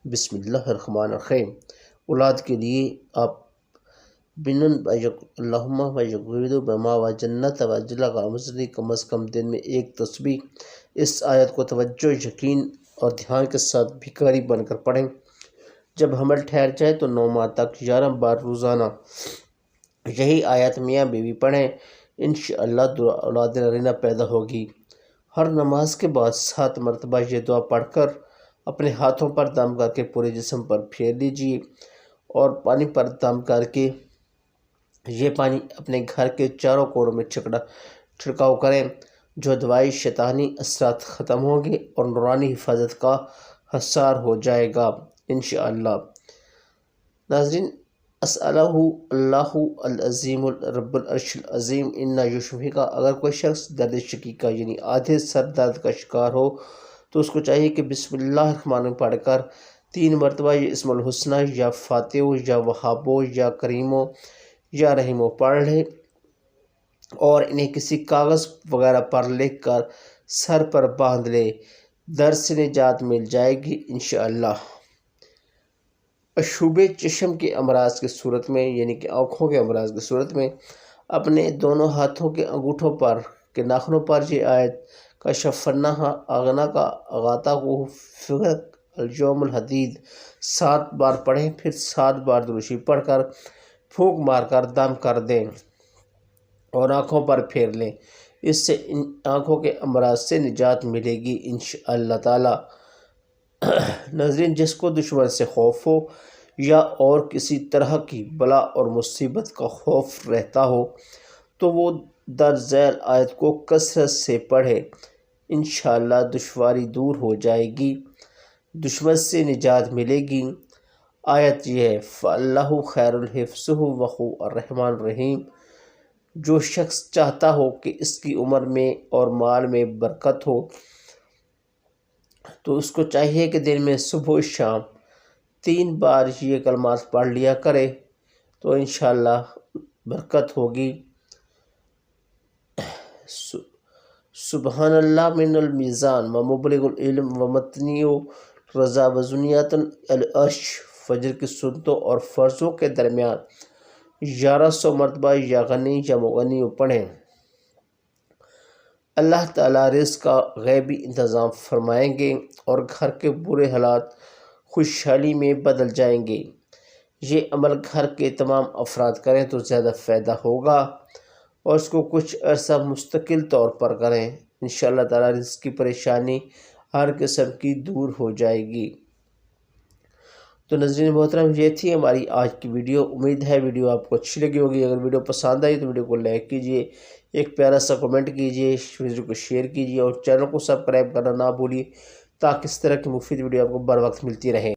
بسم اللہ الرحمن الرحیم۔ اولاد کے لیے آپ بنن اللہم وجگویدو بما و جنت و جلغ مزدی کم از کم دن میں ایک تسبیح اس آیت کو توجہ، یقین اور دھیان کے ساتھ بھکاری بن کر پڑھیں۔ جب حمل ٹھہر جائے تو 9 ماہ تک 11 بار روزانہ یہی آیت میاں بیوی پڑھیں، انشاءاللہ اولاد نرینہ پیدا ہوگی۔ ہر نماز کے بعد 7 مرتبہ یہ دعا پڑھ کر اپنے ہاتھوں پر دم کر کے پورے جسم پر پھیر لیجیے اور پانی پر دم کر کے یہ پانی اپنے گھر کے چاروں کونوں میں چھڑکاؤ کریں، جو دوائی شیطانی اثرات ختم ہوں گے اور نورانی حفاظت کا حصار ہو جائے گا انشاءاللہ۔ ناظرین، اسألہ اللہ العظیم رب العرش العظیم انا یشفی کا اگر کوئی شخص درد شقیقہ یعنی آدھے سر درد کا شکار ہو تو اس کو چاہیے کہ بسم اللہ الرحمن الرحیم پڑھ کر 3 مرتبہ یہ اسم الحسنہ یا فاتحو یا وہابو یا کریمو یا رحیمو پڑھ لے اور انہیں کسی کاغذ وغیرہ پر لکھ کر سر پر باندھ لے، درد سے نجات مل جائے گی انشاءاللہ۔ اشوبِ چشم کے امراض کی صورت میں یعنی کہ آنکھوں کے امراض کی صورت میں اپنے دونوں ہاتھوں کے انگوٹھوں پر کے ناخنوں پر یہ آیت کشفناہ اغنا کا اغاتا کو فغق الجوم الحدید 7 بار پڑھیں، پھر 7 بار درود شریف پڑھ کر پھونک مار کر دم کر دیں اور آنکھوں پر پھیر لیں۔ اس سے آنکھوں کے امراض سے نجات ملے گی انشاءاللہ تعالی۔ ناظرین، جس کو دشمن سے خوف ہو یا اور کسی طرح کی بلا اور مصیبت کا خوف رہتا ہو تو وہ درج ذیل آیت کو کثرت سے پڑھے، انشاءاللہ دشواری دور ہو جائے گی، دشمن سے نجات ملے گی۔ آیت یہ ہے فَاللَّهُ خَيْرٌ حِفْظُهُ وَهُوَ الرَّحْمَنُ الرَّحِيمُ۔ جو شخص چاہتا ہو کہ اس کی عمر میں اور مال میں برکت ہو تو اس کو چاہیے کہ دن میں صبح و شام 3 بار یہ کلمات پڑھ لیا کرے تو انشاءاللہ برکت ہوگی۔ سبحان اللہ من المیزان و مبلغ العلم و متنی و رضا و زنیات العرش۔ فجر کی سنتوں اور فرضوں کے درمیان 1100 مرتبہ یا غنی یا مغنی پڑھیں۔ اللہ تعالیٰ رزق کا غیبی انتظام فرمائیں گے اور گھر کے برے حالات خوشحالی میں بدل جائیں گے۔ یہ عمل گھر کے تمام افراد کریں تو زیادہ فائدہ ہوگا اور اس کو کچھ عرصہ مستقل طور پر کریں، انشاءاللہ تعالیٰ رزق کی پریشانی ہر قسم کی دور ہو جائے گی۔ تو ناظرین محترم، یہ تھی ہماری آج کی ویڈیو۔ امید ہے ویڈیو آپ کو اچھی لگی ہوگی۔ اگر ویڈیو پسند آئی تو ویڈیو کو لائک کیجیے، ایک پیارا سا کمنٹ کیجیے، ویڈیو کو شیئر کیجیے اور چینل کو سبسکرائب کرنا نہ بھولیے تاکہ اس طرح کی مفید ویڈیو آپ کو بر وقت ملتی رہیں۔